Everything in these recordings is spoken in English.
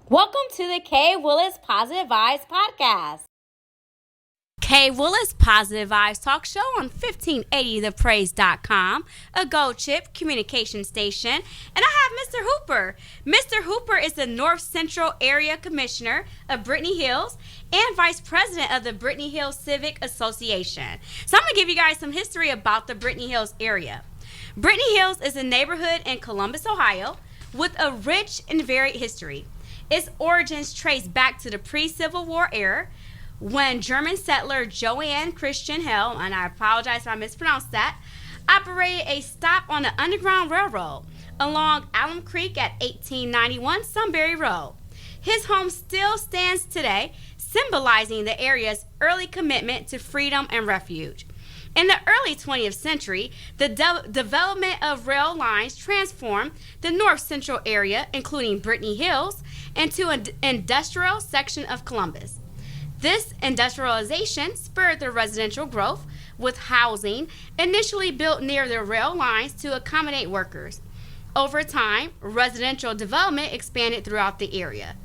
Welcome to the K. Willis Positive Vibes Podcast. K. Willis Positive Vibes Talk Show on 1580thepraise.com, a Gold Chip communication station. And I have Mr. Hooper. Mr. Hooper is the North Central Area Commissioner of Brittany Hills and Vice President of the Brittany Hills Civic Association. So I'm going to give you guys some history about the Brittany Hills area. Brittany Hills is a neighborhood in Columbus, Ohio, with a rich and varied history. Its origins trace back to the pre-Civil War era when German settler Johann Christian Hell, and I apologize if I mispronounced that, operated a stop on the Underground Railroad along Alum Creek at 1891 Sunbury Road. His home still stands today, symbolizing the area's early commitment to freedom and refuge. In the early 20th century, the development of rail lines transformed the north central area, including Brittany Hills, into an industrial section of Columbus. This industrialization spurred the residential growth, with housing initially built near the rail lines to accommodate workers. Over time, residential development expanded throughout the area.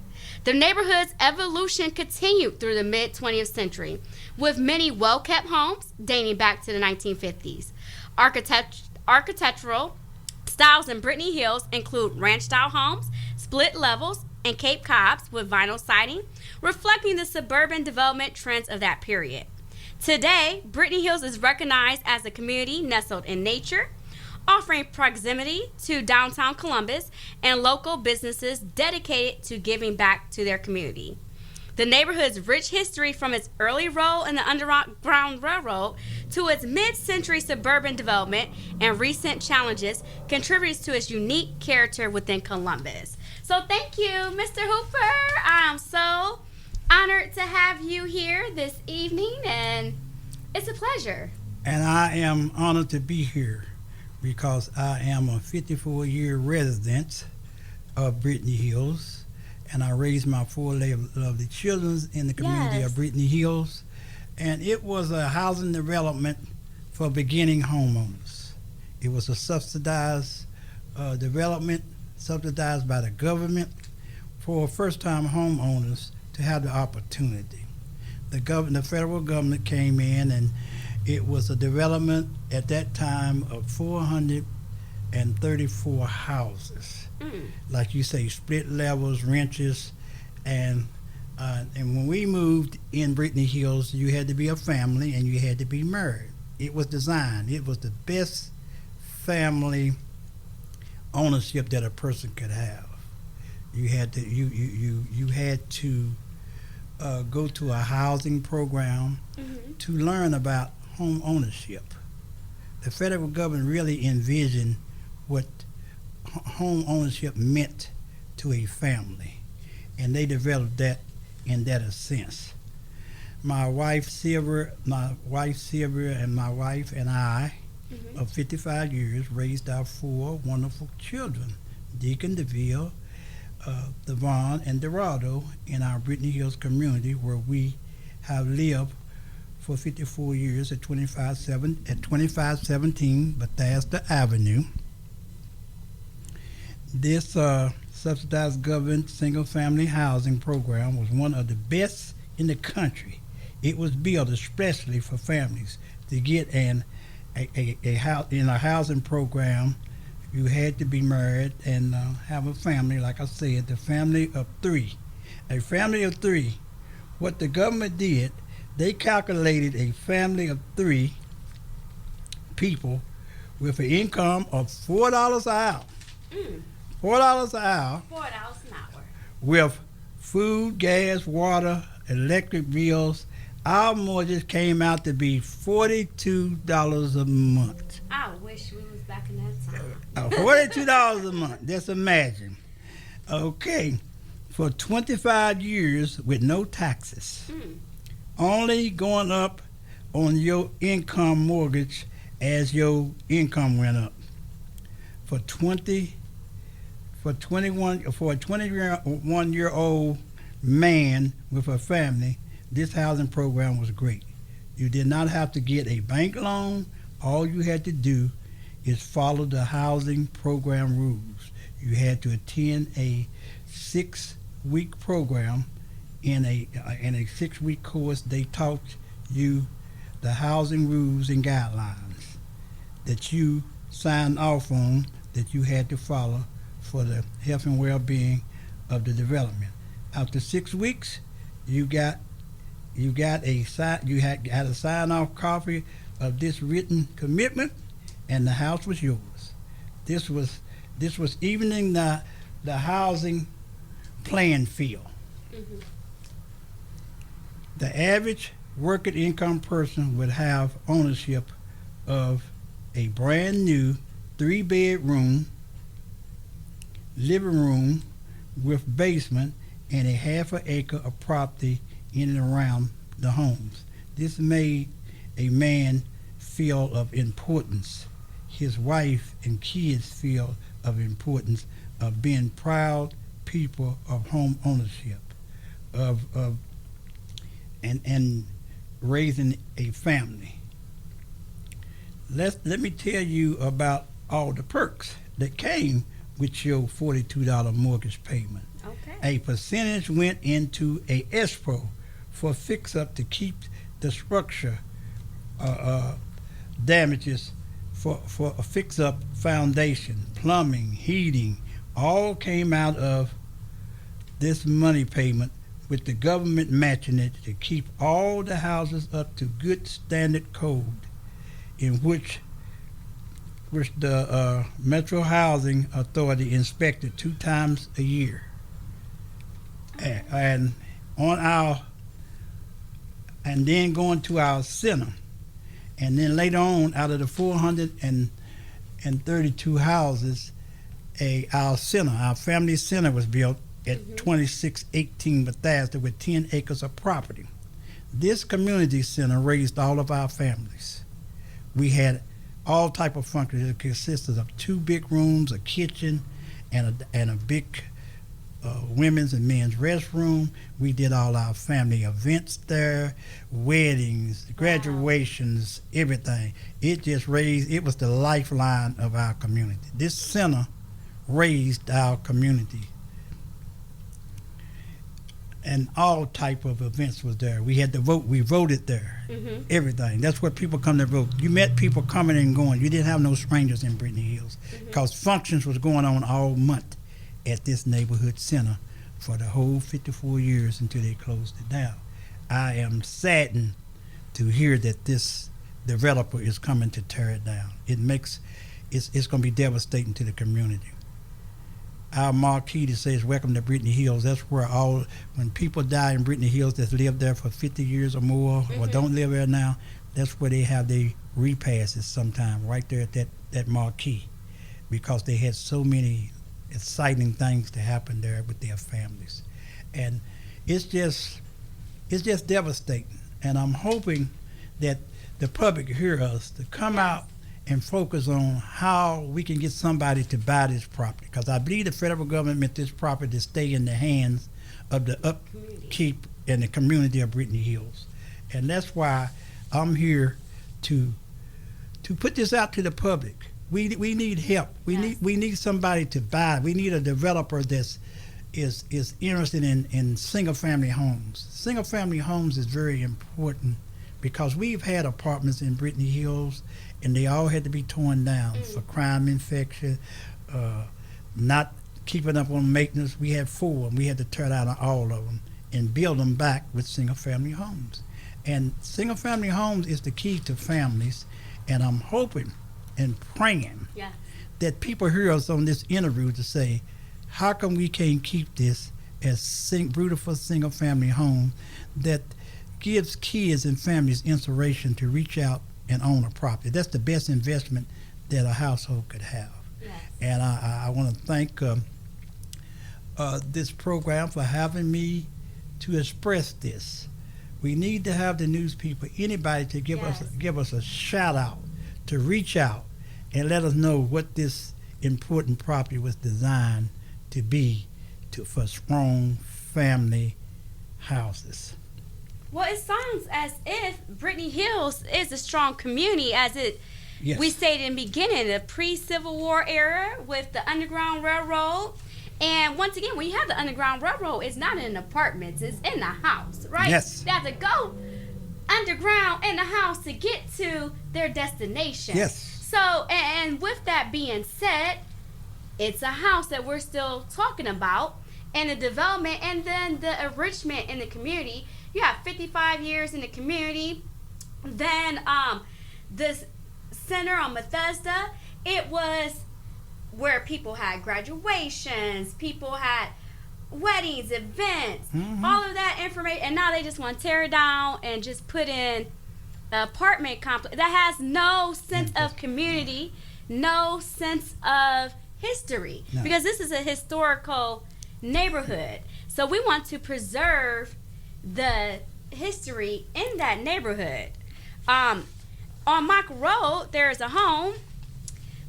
The neighborhood's evolution continued through the mid-20th century, with many well-kept homes dating back to the 1950s. Architectural styles in Brittany Hills include ranch-style homes, split levels, and Cape Cobs with vinyl siding, reflecting the suburban development trends of that period. Today, Brittany Hills is recognized as a community nestled in nature, offering proximity to downtown Columbus and local businesses dedicated to giving back to their community. The neighborhood's rich history, from its early role in the Underground Railroad to its mid-century suburban development and recent challenges, contributes to its unique character within Columbus. So thank you, Mr. Hooper. I'm so honored to have you here this evening, and it's a pleasure. And I am honored to be here, because I am a 54-year resident of Brittany Hills, and I raised my four lovely children in the community of Brittany Hills, and it was a housing development for beginning homeowners. It was a subsidized development, subsidized by the government for first-time homeowners to have the opportunity. The federal government came in, and it was a development at that time of 434 houses. Like you say, split levels, ranches, and when we moved in Brittany Hills, you had to be a family and you had to be married. It was designed. It was the best family ownership that a person could have. You had to go to a housing program to learn about home ownership. The federal government really envisioned what home ownership meant to a family, and they developed that in that sense. My wife Sylvia, and my wife and I, of 55 years, raised our four wonderful children, Deacon, DeVille, Devon, and Dorado, in our Brittany Hills community, where we have lived for 54 years at 2517 Bethesda Avenue. This subsidized government single-family housing program was one of the best in the country. It was built especially for families to get a house. In a housing program, you had to be married and have a family. Like I said, the family of three. A family of three. What the government did, they calculated a family of three people with an income of $4 an hour. $4 an hour. $4 an hour. With food, gas, water, electric bills. Our mortgage came out to be $42 a month. I wish we was back in that time. $42 a month. Just imagine. Okay. For 25 years with no taxes. Only going up on your income mortgage as your income went up. For a 21-year-old man with a family, this housing program was great. You did not have to get a bank loan. All you had to do is follow the housing program rules. You had to attend a 6 6-week program. In a 6-week course, they taught you the housing rules and guidelines that you signed off on, that you had to follow for the health and well-being of the development. After 6 weeks, you got a sign-off copy of this written commitment, and the house was yours. This was evening the housing playing field. Mm-hmm. The average working income person would have ownership of a brand new 3-bedroom living room with basement and a half-acre of property in and around the homes. This made a man feel of importance. His wife and kids feel of importance of being proud people of home ownership, and raising a family. Let me tell you about all the perks that came with your $42 mortgage payment. Okay. A percentage went into a escrow for fix-up to keep the structure damages for a fix-up foundation, plumbing, heating, all came out of this money payment, with the government matching it to keep all the houses up to good standard code, in which the Metro Housing Authority inspected 2 times a year. And then going to our center, and then later on, out of the 432 houses, our family center was built at 2618 Bethesda with 10 acres of property. This community center raised all of our families. We had all type of functions. It consisted of 2 big rooms, a kitchen, and a big women's and men's restroom. We did all our family events there, weddings, graduations, everything. It was the lifeline of our community. This center raised our community. And all type of events was there. We had to vote. We voted there. Mm-hmm. Everything. That's what people come to vote. You met people coming and going. You didn't have no strangers in Brittany Hills, because functions was going on all month at this neighborhood center for the whole 54 years until they closed it down. I am saddened to hear that this developer is coming to tear it down. It's going to be devastating to the community. Our marquee that says "Welcome to Brittany Hills." That's where when people die in Brittany Hills that lived there for 50 years or more, or don't live there now, that's where they have their repasses sometime, right there at that marquee, because they had so many exciting things to happen there with their families, and it's just devastating. And I'm hoping that the public hear us to come out and focus on how we can get somebody to buy this property, because I believe the federal government meant this property to stay in the hands of the upkeep and the community of Brittany Hills. And that's why I'm here to put this out to the public. We need help. We need somebody to buy. We need a developer that's is interested in single-family homes. Single-family homes is very important, because we've had apartments in Brittany Hills, and they all had to be torn down for crime infection, not keeping up on maintenance. We had 4, and we had to tear down all of them and build them back with single-family homes. And single-family homes is the key to families, and I'm hoping and praying that people hear us on this interview to say, how come we can't keep this as beautiful single-family home that gives kids and families inspiration to reach out and own a property? That's the best investment that a household could have. Yes. And I want to thank this program for having me to express this. We need to have the news people, anybody, to give us a shout out, to reach out and let us know what this important property was designed to be for strong family houses. Well, it sounds as if Brittany Hills is a strong community, we stated in the beginning, the pre-Civil War era with the Underground Railroad And once again, when you have the Underground Railroad, it's not in apartments, it's in the house, right? Yes. They have to go underground in the house to get to their destination. Yes. So, and with that being said, it's a house that we're still talking about, and the development and then the enrichment in the community. You have 55 years in the community. Then this center on Bethesda, it was where people had graduations, people had weddings, events, all of that information, and now they just want to tear it down and just put in an apartment complex that has no sense of community, no sense of history, because this is a historical neighborhood. So we want to preserve the history in that neighborhood. On Mock Road, there is a home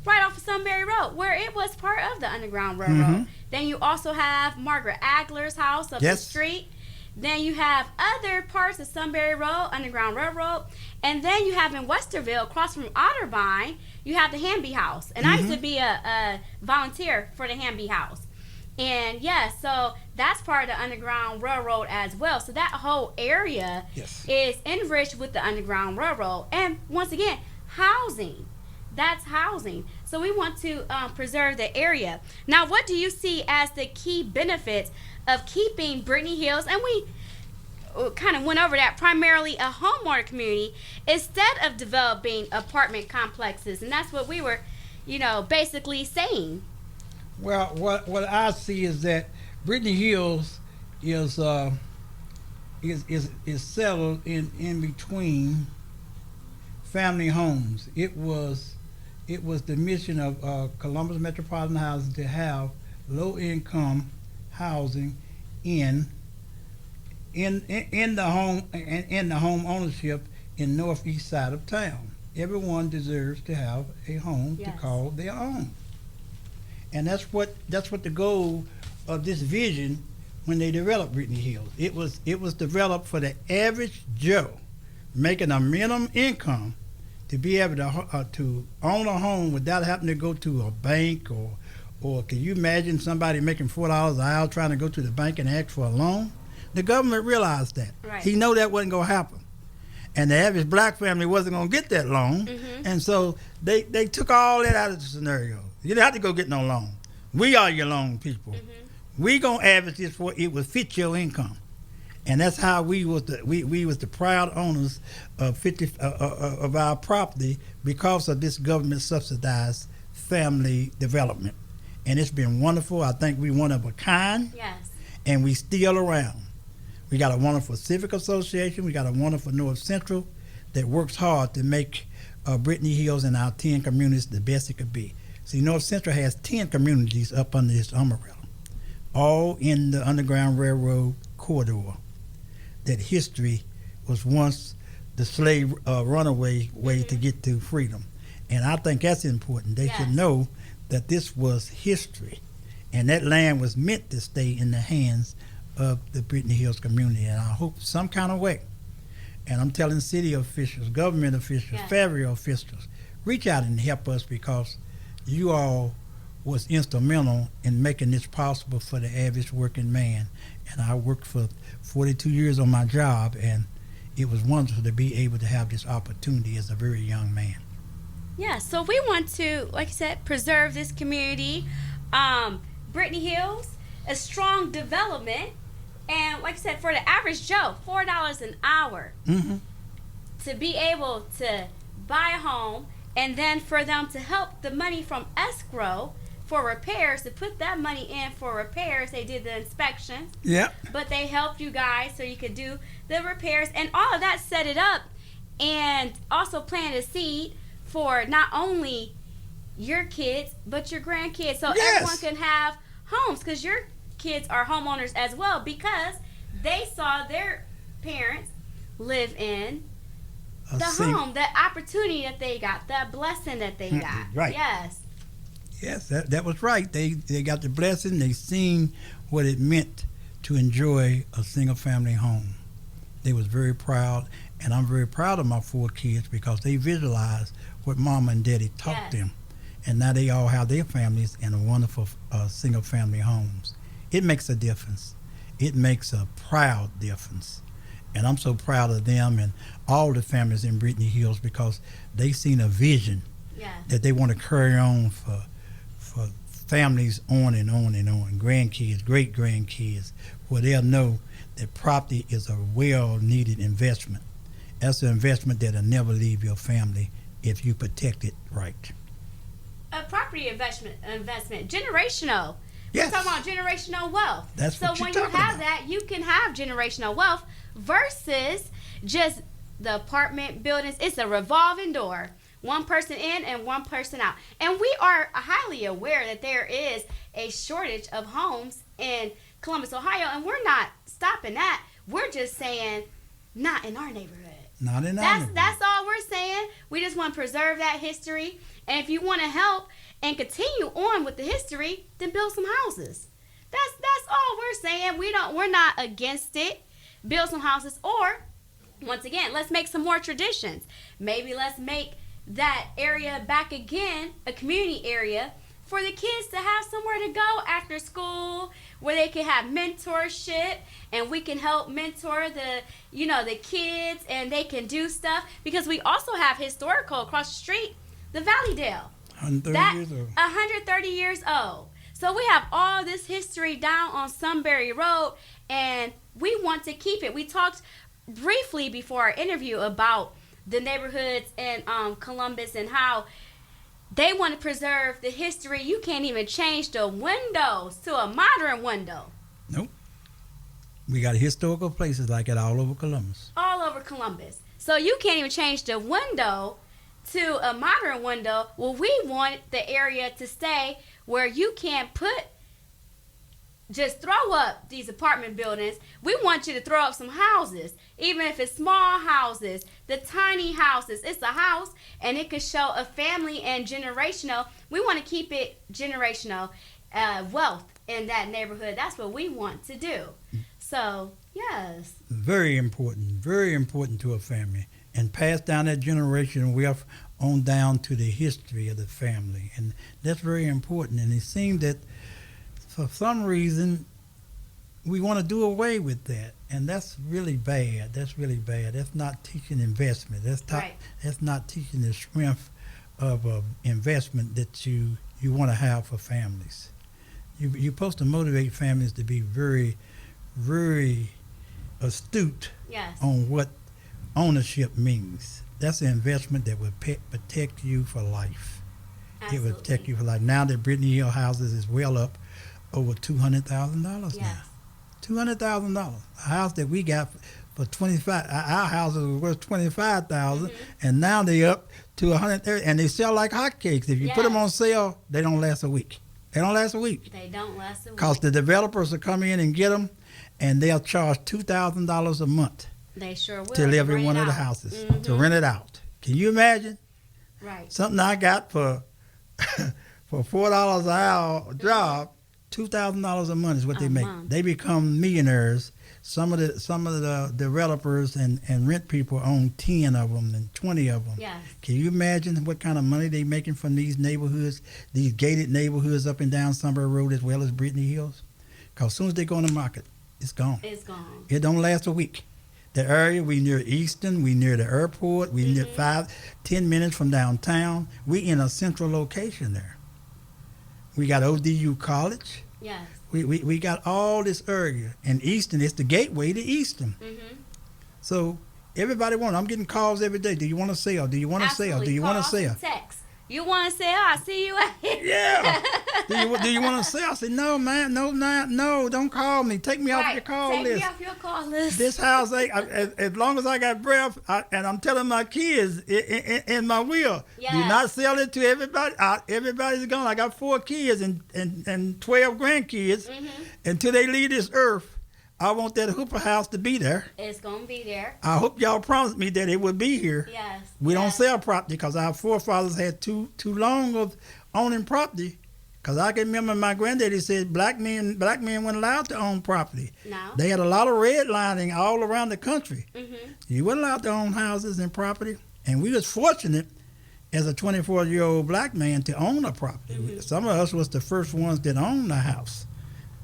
right off of Sunbury Road where it was part of the Underground Railroad. Then you also have Margaret Agler's house up the street. Then you have other parts of Sunbury Road, Underground Railroad. And then you have in Westerville, across from Otterbein, you have the Hamby House. And I used to be a volunteer for the Hamby House. And so that's part of the Underground Railroad as well. So that whole area is enriched with the Underground Railroad. And once again, housing. That's housing. So we want to preserve the area. Now, what do you see as the key benefits of keeping Brittany Hills? And we kind of went over that, primarily a homeowner community instead of developing apartment complexes. And that's what we were, basically saying. Well, what I see is that Brittany Hills is settled in between family homes. It was the mission of Columbus Metropolitan Housing to have low income housing in the home ownership in northeast side of town. Everyone deserves to have a home to call their own. And that's what the goal of this vision when they developed Brittany Hills. It was developed for the average Joe making a minimum income to be able to own a home without having to go to a bank or can you imagine somebody making $4 an hour trying to go to the bank and ask for a loan? The government realized that. Right. He knew that wasn't going to happen. And the average black family wasn't going to get that loan. And so they took all that out of the scenario. You don't have to go get no loan. We are your loan people. We going to advocate for it will fit your income. And that's how we was the proud owners of our property because of this government subsidized family development. And it's been wonderful. I think we one of a kind. Yes. And we still around. We got a wonderful Civic Association. We got a wonderful North Central that works hard to make Brittany Hills and our 10 communities the best it could be. See, North Central has 10 communities up under this umbrella, all in the Underground Railroad corridor. That history was once the slave runaway way to get to freedom. And I think that's important. They should know that this was history. And that land was meant to stay in the hands of the Brittany Hills community. And I hope some kind of way. And I'm telling city officials, government officials, federal officials, reach out and help us because you all was instrumental in making this possible for the average working man. And I worked for 42 years on my job, and it was wonderful to be able to have this opportunity as a very young man. Yeah, so we want to, like I said, preserve this community. Brittany Hills, a strong development, and like I said, for the average Joe, $4 an hour to be able to buy a home, and then for them to help the money from escrow for repairs, to put that money in for repairs. They did the inspections. Yeah. But they helped you guys so you could do the repairs. And all of that set it up and also planted a seed for not only your kids, but your grandkids. So everyone can have homes because your kids are homeowners as well because they saw their parents live in the home, the opportunity that they got, that blessing that they got. Right. Yes. Yes, that was right. They got the blessing. They seen what it meant to enjoy a single family home. They was very proud, and I'm very proud of my 4 kids because they visualized what Mama and Daddy taught them. and now they all have their families in wonderful single-family homes. It makes a difference. It makes a proud difference. And I'm so proud of them and all the families in Brittany Hills because they've seen a vision that they want to carry on for families on and on and on, grandkids, great-grandkids, where they'll know that property is a well-needed investment. That's an investment that'll never leave your family if you protect it right. A property investment, generational. Yes. We're talking about generational wealth. That's so what you're when you talking have about. that, you can have generational wealth versus just the apartment buildings. It's a revolving door. One person in and one person out. And we are highly aware that there is a shortage of homes in Columbus, Ohio, and we're not stopping that. We're just saying not in our neighborhood. Not in our neighborhood. That's all we're saying. We just want to preserve that history. And if you want to help and continue on with the history, then build some houses. That's all we're saying. We're not against it. Build some houses, or once again, let's make some more traditions. Maybe let's make that area back again a community area for the kids to have somewhere to go after school, where they can have mentorship and we can help mentor the kids and they can do stuff, because we also have historical across the street, the Valley Dale. 130 years old. 130 years old. So we have all this history down on Sunbury Road, and we want to keep it. We talked briefly before our interview about the neighborhoods in Columbus and how they want to preserve the history. You can't even change the windows to a modern window. Nope. We got historical places like it all over Columbus. All over Columbus. So you can't even change the window to a modern window. Well, we want the area to stay where you can't just throw up these apartment buildings. We want you to throw up some houses, even if it's small houses, the tiny houses. It's a house, and it could show a family and generational. We want to keep it generational wealth in that neighborhood. That's what we want to do. So, yes. Very important to a family. And pass down that generation wealth on down to the history of the family. And that's very important. And it seems that for some reason, we want to do away with that, and that's really bad. That's not teaching investment. That's not teaching the strength of investment that you want to have for families. You're supposed to motivate families to be very, very astute on what ownership means. That's an investment that will protect you for life. Absolutely. It will protect you for life. Now that Brittany Hill houses is well up over $200,000 now. $200,000. A house that we got for $25,000. Our houses were worth $25,000, and now they up to $130,000, and they sell like hotcakes. If you put them on sale, they don't last a week. They don't last a week. Because the developers will come in and get them, and they'll charge $2,000 a month. They sure will. To live in one of the houses, to rent it out. Can you imagine? Right. Something I got for $4 an hour job. $2,000 a month is what they make. They become millionaires. Some of the developers and rent people own 10 of them and 20 of them. Yes. Can you imagine what kind of money they making from these neighborhoods, these gated neighborhoods up and down Sunbury Road as well as Brittany Hills? Because as soon as they go on the market, it's gone. It's gone. It don't last a week. The area, we near Easton, we near the airport, we near 5-10 minutes from downtown. We in a central location there. We got ODU College. Yes. We got all this area. And Easton is the gateway to Easton. So everybody wants, I'm getting calls every day. Do you want to sell? Do you want to sell? Do you want to sell? Text. You want to sell? I see you out here. Yeah. Do you want to sell? I said, no, man. No, don't call me. Take me off your call list. Take me off your call list. This house, as long as I got breath, and I'm telling my kids in my will, do not sell it to everybody. Everybody's gone. I got 4 kids and 12 grandkids. Until they leave this earth, I want that Hooper house to be there. It's going to be there. I hope y'all promised me that it would be here. Yes. We don't sell property because our forefathers had too long of owning property. Because I can remember my granddaddy said black men weren't allowed to own property. No. They had a lot of redlining all around the country. You weren't allowed to own houses and property. And we was fortunate as a 24-year-old black man to own a property. Some of us was the first ones that owned a house.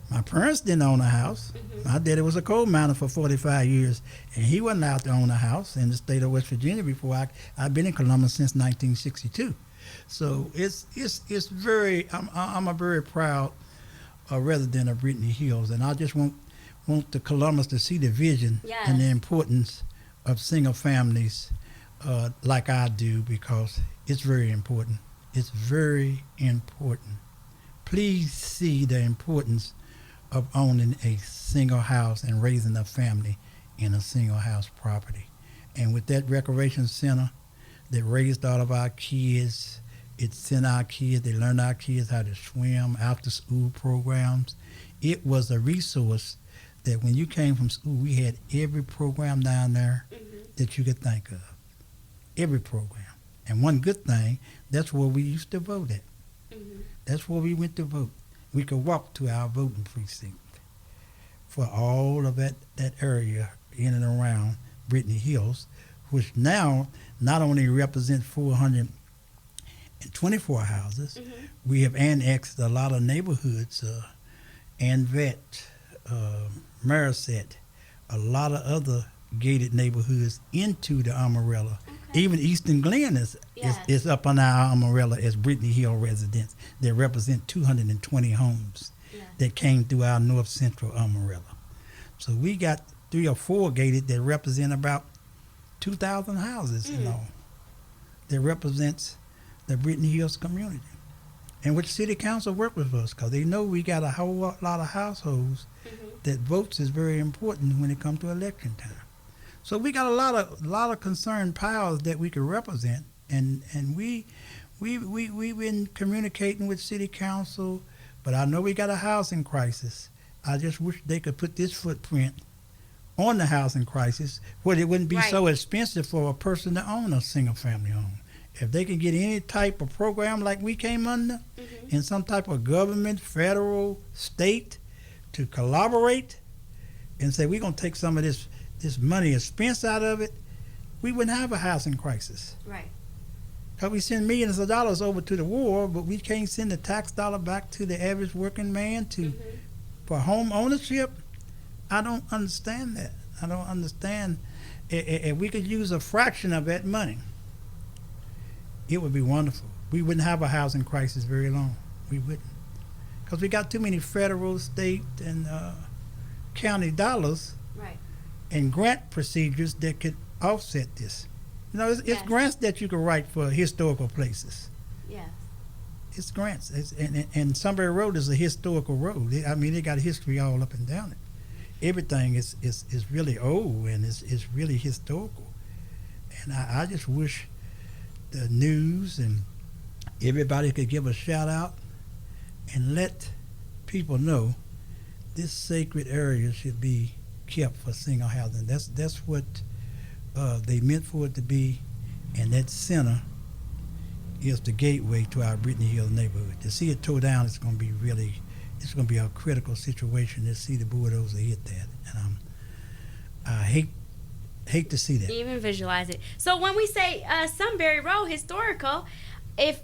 My parents didn't own a house. My daddy was a coal miner for 45 years, and he wasn't allowed to own a house in the state of West Virginia before I've been in Columbus since 1962. So it's very, I'm a very proud resident of Brittany Hills, and I just want the Columbus to see the vision and the importance of single families like I do, because it's very important. It's very important. Please see the importance of owning a single house and raising a family in a single house property. And with that recreation center that raised all of our kids, it sent our kids, they learned our kids how to swim, after school programs. It was a resource that when you came from school, we had every program down there that you could think of. Every program. And one good thing, that's where we used to vote at. That's where we went to vote. We could walk to our voting precinct for all of that area in and around Brittany Hills, which now not only represents 424 houses, we have annexed a lot of neighborhoods, Anvet, Mariset, a lot of other gated neighborhoods into the umbrella. Even Eastern Glen is up on our umbrella as Brittany Hill residents that represent 220 homes that came through our north central umbrella. So we got 3 or 4 gated that represent about 2,000 houses in all. That represents the Brittany Hills community. And which city council work with us, because they know we got a whole lot of households that votes is very important when it comes to election time. So we got a lot of concerned powers that we could represent, and we've been communicating with city council, but I know we got a housing crisis. I just wish they could put this footprint on the housing crisis where it wouldn't be so expensive for a person to own a single family home. If they can get any type of program like we came under, in some type of government, federal, state, to collaborate and say we're going to take some of this money expense out of it, we wouldn't have a housing crisis. Right. Because we send millions of dollars over to the war, but we can't send the tax dollar back to the average working man for home ownership. I don't understand that. I don't understand. If we could use a fraction of that money, it would be wonderful. We wouldn't have a housing crisis very long. We wouldn't. Because we got too many federal, state, and county dollars and grant procedures that could offset this. You know, it's grants that you can write for historical places. Yes. It's grants. And Sunbury Road is a historical road. I mean, they got history all up and down it. Everything is really old and it's really historical. And I just wish the news and everybody could give a shout out and let people know this sacred area should be kept for single housing. That's what they meant for it to be, and that center is the gateway to our Brittany Hills neighborhood. To see it tore down, it's going to be a critical situation to see the bulldozer hit that, and I hate to see that. Even visualize it. So when we say Sunbury Road historical, if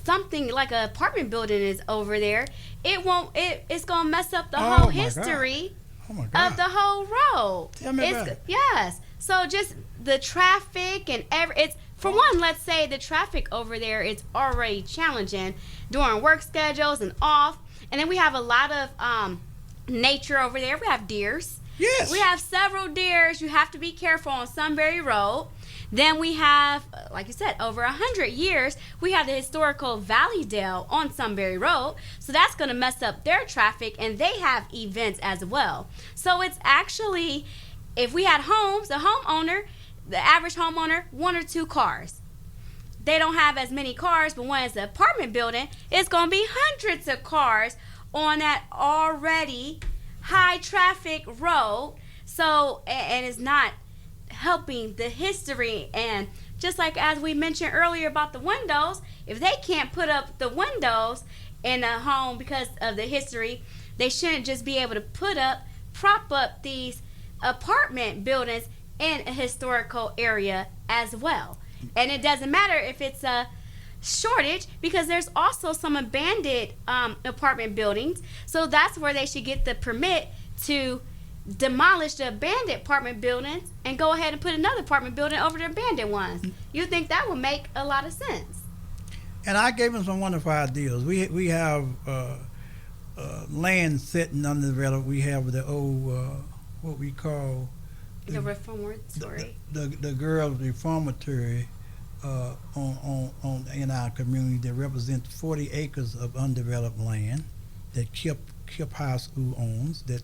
something like an apartment building is over there, it's gonna mess up the whole history of the whole road. Tell me about it. Yes. So just the traffic and for one, let's say the traffic over there is already challenging during work schedules and off, and then we have a lot of nature over there. We have deers. Yes. We have several deers. You have to be careful on Sunbury Road. Then we have, like you said, over 100 years, we have the historical Valley Dale on Sunbury Road. So that's going to mess up their traffic, and they have events as well. So it's actually, if we had homes, the average homeowner, 1 or 2 cars. They don't have as many cars, but when it's an apartment building, it's going to be hundreds of cars on that already high traffic road. So, and it's not helping the history. And just like as we mentioned earlier about the windows, if they can't put up the windows in a home because of the history, they shouldn't just be able to prop up these apartment buildings in a historical area as well. And it doesn't matter if it's a shortage, because there's also some abandoned apartment buildings. So that's where they should get the permit to demolish the abandoned apartment buildings and go ahead and put another apartment building over the abandoned ones. You think that would make a lot of sense? And I gave them some wonderful ideas. We have land sitting undeveloped. We have the old what we call The reformatory. The girls' reformatory on in our community that represents 40 acres of undeveloped land that Kip High School owns. That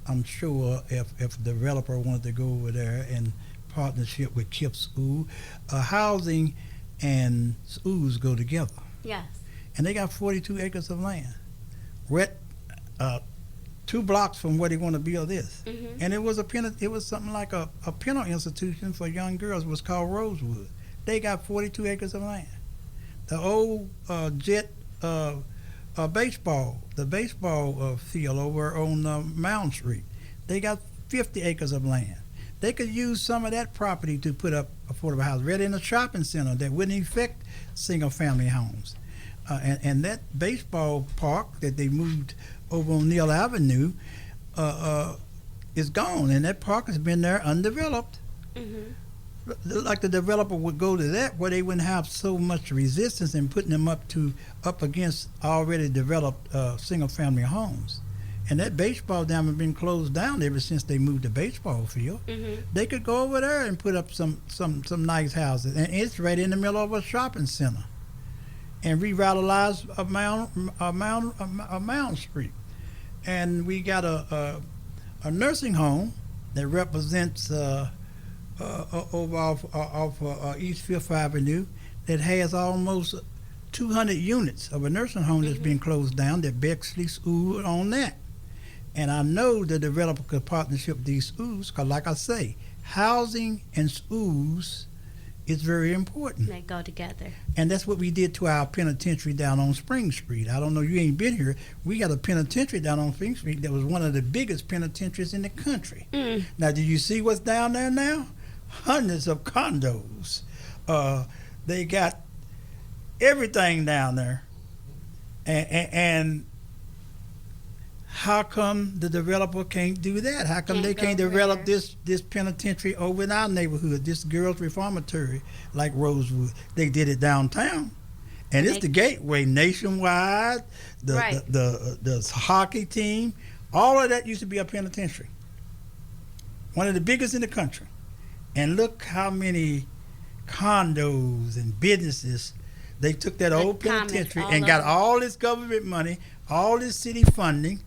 I'm sure if a developer wanted to go over there in partnership with Kip School, housing and schools go together. Yes. And they got 42 acres of land. We're at 2 blocks from where they want to build this. Mm-hmm. And it was something like a penal institution for young girls. It was called Rosewood. They got 42 acres of land. The old Jet baseball field over on Mound Street, they got 50 acres of land. They could use some of that property to put up affordable housing right in a shopping center that wouldn't affect single-family homes. And that baseball park that they moved over on Neal Avenue is gone, and that park has been there undeveloped. Mm-hmm. Like the developer would go to that where they wouldn't have so much resistance in putting them up against already developed single-family homes. And that baseball dam has been closed down ever since they moved the baseball field. Mm-hmm. They could go over there and put up some nice houses, and it's right in the middle of a shopping center, and revitalize a Mound Street. And we got a nursing home that represents over off East Fifth Avenue that has almost 200 units of a nursing home that's been closed down. That Bexley School on that. And I know the developer could partnership with these schools because, like I say, housing and schools is very important. They go together. And that's what we did to our penitentiary down on Spring Street. I don't know, you ain't been here. We got a penitentiary down on Spring Street that was one of the biggest penitentiaries in the country. Mm. Now, do you see what's down there now? Hundreds of condos. They got everything down there. And how come the developer can't do that? How come they can't develop this penitentiary over in our neighborhood, this girls' reformatory like Rosewood? They did it downtown. And it's the gateway nationwide, the hockey team, all of that used to be a penitentiary. One of the biggest in the country. And look how many condos and businesses they took that old penitentiary and got all this government money, all this city funding,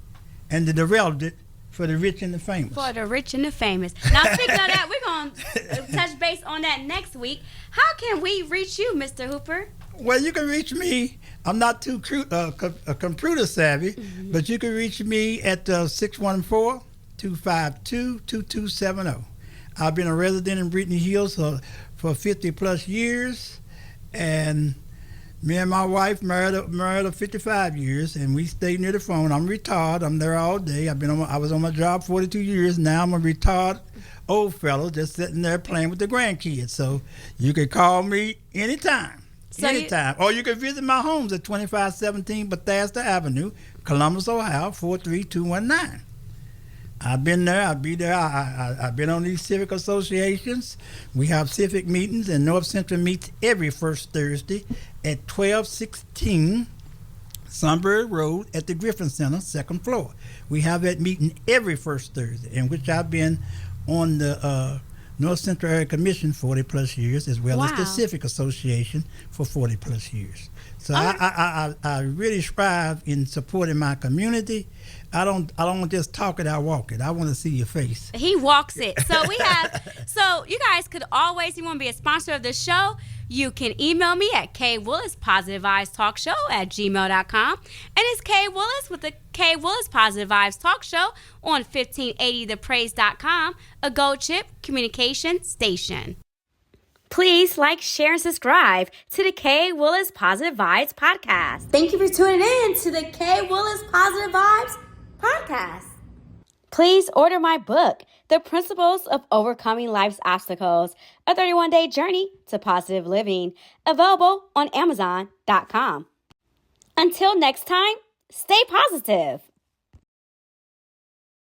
and they developed it for the rich and the famous. For the rich and the famous. Now, speaking of that, we're going to touch base on that next week. How can we reach you, Mr. Hooper? Well, you can reach me. I'm not too computer savvy, but you can reach me at 614-252-2270. I've been a resident in Brittany Hills for 50-plus years, and me and my wife married 55 years, and we stayed near the phone. I'm retired. I'm there all day. I was on my job 42 years. Now I'm a retired old fellow just sitting there playing with the grandkids. So you can call me anytime. Or you can visit my homes at 2517 Bethesda Avenue, Columbus, Ohio, 43219. I've been there. I'll be there. I've been on these civic associations. We have civic meetings, and North Central meets every first Thursday at 1216 Sunbury Road at the Griffin Center, 2nd floor. We have that meeting every first Thursday, in which I've been on the North Central Area Commission 40-plus years, as well as the Civic Association for 40-plus years. So I really strive in supporting my community. I don't just talk it, I walk it. I want to see your face. He walks it. So you guys could always, you want to be a sponsor of the show, you can email me at kwillispositivevibestalkshow@gmail.com. And it's K Willis with the K Willis Positive Vibes Talk Show on 1580thepraise.com, a Gold Chip communication station. Please like, share, and subscribe to the K Willis Positive Vibes podcast. Thank you for tuning in to the K Willis Positive Vibes podcast. Please order my book, The Principles of Overcoming Life's Obstacles, a 31-day journey to positive living, available on Amazon.com. Until next time, stay positive.